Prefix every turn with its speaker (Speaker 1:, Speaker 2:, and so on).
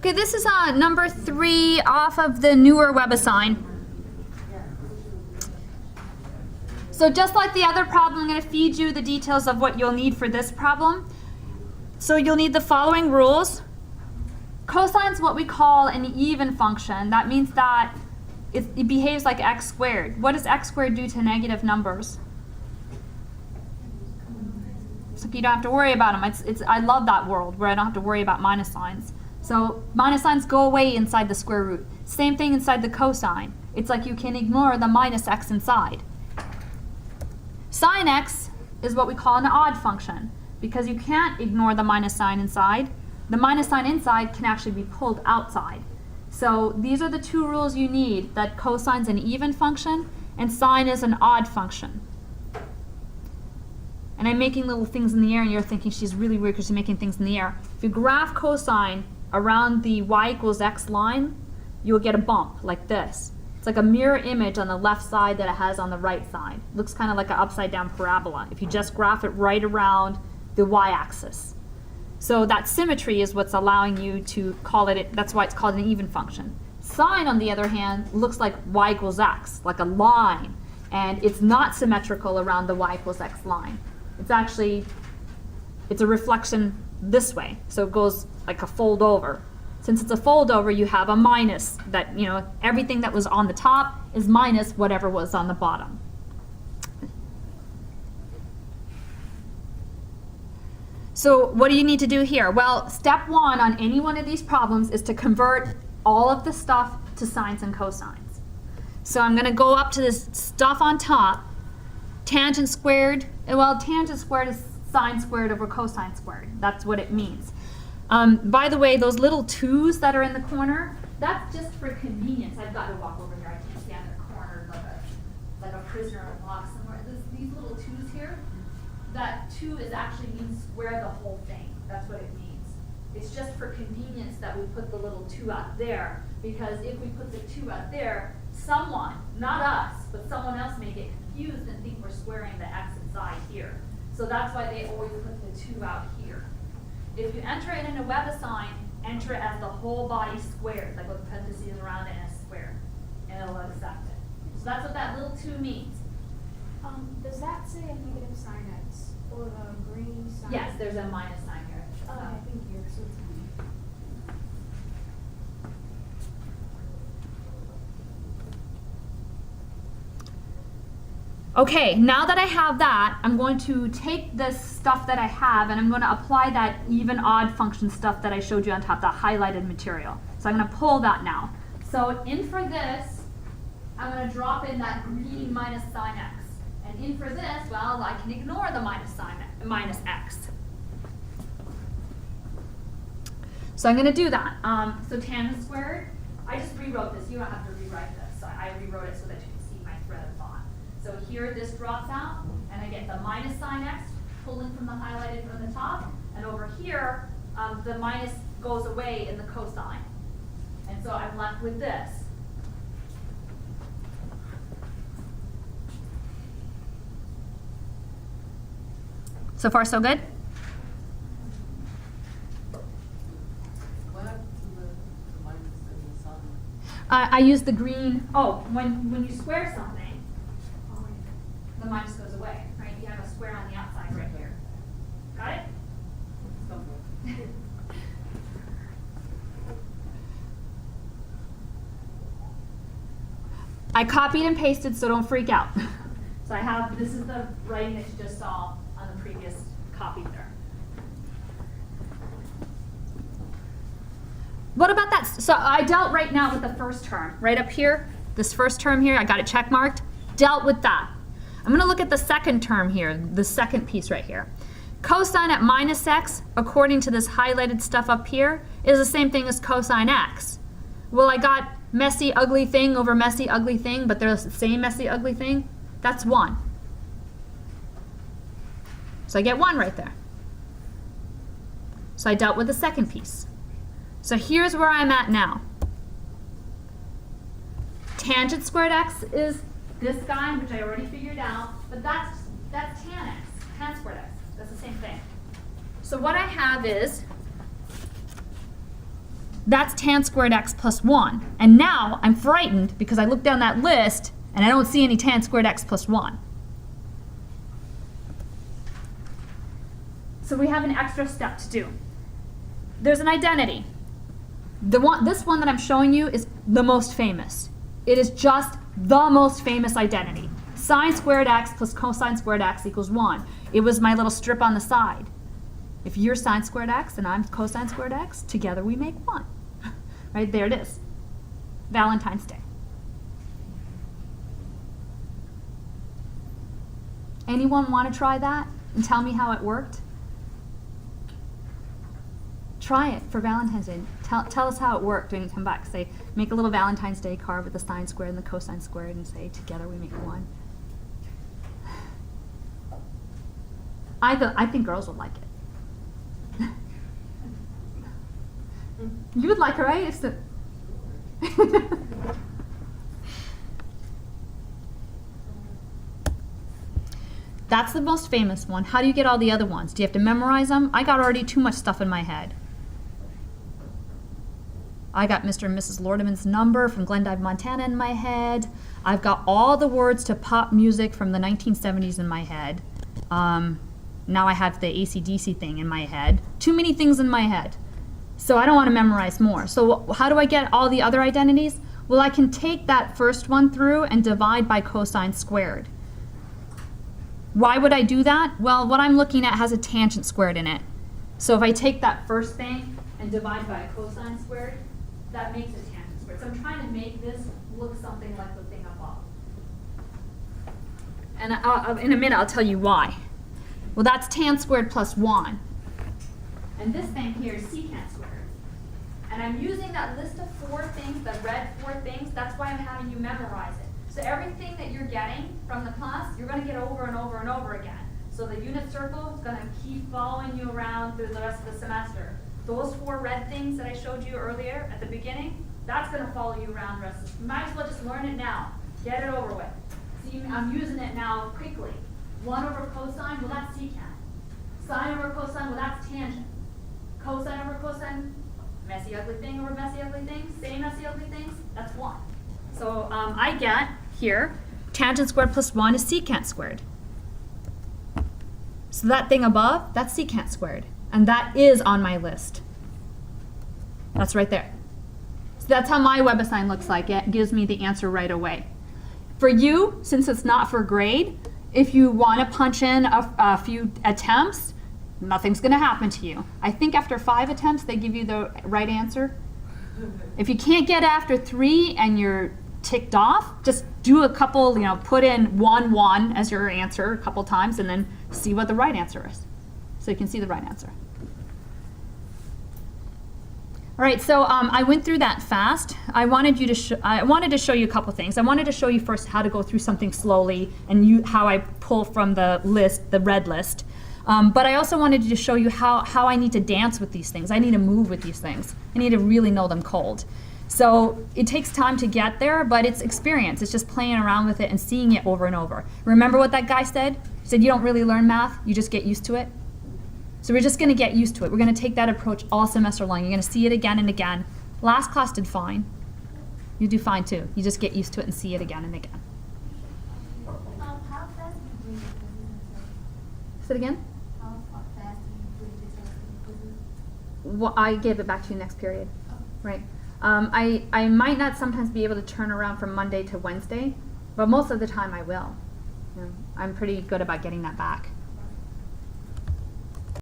Speaker 1: Okay, this is number 3 off of the newer Webassign. So just like the other problem, I'm going to feed you the details of what you'll need for this problem. So you'll need the following rules. Cosine is what we call an even function. That means that it behaves like x squared. What does x squared do to negative numbers? So you don't have to worry about them. I love that world where I don't have to worry about minus signs. So minus signs go away inside the square root. Same thing inside the cosine. It's like you can ignore the minus x inside. Sine x is what we call an odd function because you can't ignore the minus sign inside. The minus sign inside can actually be pulled outside. So these are the 2 rules you need, that cosine's an even function and sine is an odd function. And I'm making little things in the air and you're thinking she's really weird because she's making things in the air. If you graph cosine around the y equals x line, you'll get a bump like this. It's like a mirror image on the left side that it has on the right side. It looks kind of like an upside down parabola if you just graph it right around the y-axis. So that symmetry is what's allowing you to call it, that's why it's called an even function. Sine, on the other hand, looks like y equals x, like a line. And it's not symmetrical around the y equals x line. It's a reflection this way. So it goes like a fold over. Since it's a fold over, you have a minus that, everything that was on the top is minus whatever was on the bottom. So what do you need to do here? Well, step 1 on any one of these problems is to convert all of the stuff to sines and cosines. So I'm going to go up to this stuff on top. Tangent squared, well, tangent squared is sine squared over cosine squared. That's what it means. By the way, those little 2's that are in the corner, that's just for convenience. I've got to walk over here. I can't stand in a corner like a prisoner in a box somewhere. These little 2's here, that 2 is actually means square the whole thing. That's what it means. It's just for convenience that we put the little 2 out there, because if we put the 2 out there, someone, not us, but someone else may get confused and think we're squaring the x inside here. So that's why they always put the 2 out here. If you enter it in a Webassign, enter it as the whole body squared, like with parentheses around it and a square, and it'll accept it. So that's what that little 2 means.
Speaker 2: Does that say a negative sine x or a green sign?
Speaker 1: Yes, there's a minus sign here.
Speaker 2: Oh, thank you. So
Speaker 1: Okay, now that I have that, I'm going to take this stuff that I have and I'm going to apply that even odd function stuff that I showed you on top, that highlighted material. So I'm going to pull that now. So in for this, I'm going to drop in that green minus sine x. And in for this, well, I can ignore the minus x. So I'm going to do that. So tangent squared, I just rewrote this. You don't have to rewrite this. So I rewrote it so that you can see my thread of thought. So here this drops out, and I get the minus sine x pulling from the highlighted from the top. And over here, the minus goes away in the cosine. And so I'm left with this. So far, so good?
Speaker 3: What happened to the minus and the sine?
Speaker 1: I use the green. Oh, when you square something, the minus goes away, right? You have a square on the outside right here. Got it?
Speaker 3: Somewhere.
Speaker 1: I copied and pasted, so don't freak out. So I have, this is the writing that you just saw on the previous copy there. What about that? So I dealt right now with the first term, right up here. This first term here, I got it check marked. Dealt with that. I'm going to look at the second term here, the second piece right here. Cosine at minus x, according to this highlighted stuff up here, is the same thing as cosine x. Well, I got messy, ugly thing over messy, ugly thing, but they're the same messy, ugly thing. That's 1. So I get 1 right there. So I dealt with the second piece. So here's where I'm at now. Tangent squared x is this guy, which I already figured out, but that's tan x, tan squared x. That's the same thing. So what I have is That's tan squared x plus 1. And now I'm frightened because I look down that list and I don't see any tan squared x plus 1. So we have an extra step to do. There's an identity. This one that I'm showing you is the most famous. It is just the most famous identity. Sine squared x plus cosine squared x equals 1. It was my little strip on the side. If you're sine squared x and I'm cosine squared x, together we make 1. Right, there it is. Valentine's Day. Anyone want to try that and tell me how it worked? Try it for Valentine's Day. Tell us how it worked when you come back. Say, make a little Valentine's Day card with the sine squared and the cosine squared and say, together we make 1. I think girls would like it. You would like it, right? It's the That's the most famous one. How do you get all the other ones? Do you have to memorize them? I got already too much stuff in my head. I got Mr. and Mrs. Lordeman's number from Glendive, Montana in my head. I've got all the words to pop music from the 1970s in my head. Now I have the AC/DC thing in my head. Too many things in my head. So I don't want to memorize more. So how do I get all the other identities? Well, I can take that first one through and divide by cosine squared. Why would I do that? Well, what I'm looking at has a tangent squared in it. So if I take that first thing and divide by a cosine squared, that makes a tangent squared. So I'm trying to make this look something like the thing above. And in a minute, I'll tell you why. Well, that's tan squared plus 1. And this thing here is secant squared. And I'm using that list of 4 things, the red 4 things, that's why I'm having you memorize it. So everything that you're getting from the class, you're going to get over and over and over again. So the unit circle is going to keep following you around through the rest of the semester. Those 4 red things that I showed you earlier at the beginning, that's going to follow you around the rest of the semester. You might as well just learn it now. Get it over with. See, I'm using it now quickly. 1 over cosine, well that's secant. Sine over cosine, well that's tangent. Cosine over cosine, messy ugly thing over messy ugly thing, same messy ugly things, that's 1. So I get here, tangent squared plus 1 is secant squared. So that thing above, that's secant squared. And that is on my list. That's right there. So that's how my Webassign looks like. It gives me the answer right away. For you, since it's not for grade, if you want to punch in a few attempts, nothing's going to happen to you. I think after 5 attempts, they give you the right answer. If you can't get after 3 and you're ticked off, just do a couple, put in 1, 1 as your answer a couple times and then see what the right answer is. So you can see the right answer. All right, so I went through that fast. I wanted to show you a couple things. I wanted to show you first how to go through something slowly and how I pull from the list, the red list. But I also wanted to show you how I need to dance with these things. I need to move with these things. I need to really know them cold. So it takes time to get there, but it's experience. It's just playing around with it and seeing it over and over. Remember what that guy said? He said you don't really learn math, you just get used to it. So we're just going to get used to it. We're going to take that approach all semester long. You're going to see it again and again. Last class did fine. You do fine too. You just get used to it and see it again and again.
Speaker 2: How fast do you bring the quizzes?
Speaker 1: Say it again?
Speaker 2: How fast do you bring the quizzes?
Speaker 1: Well, I gave it back to you next period. Right. I might not sometimes be able to turn around from Monday to Wednesday, but most of the time I will. I'm pretty good about getting that back.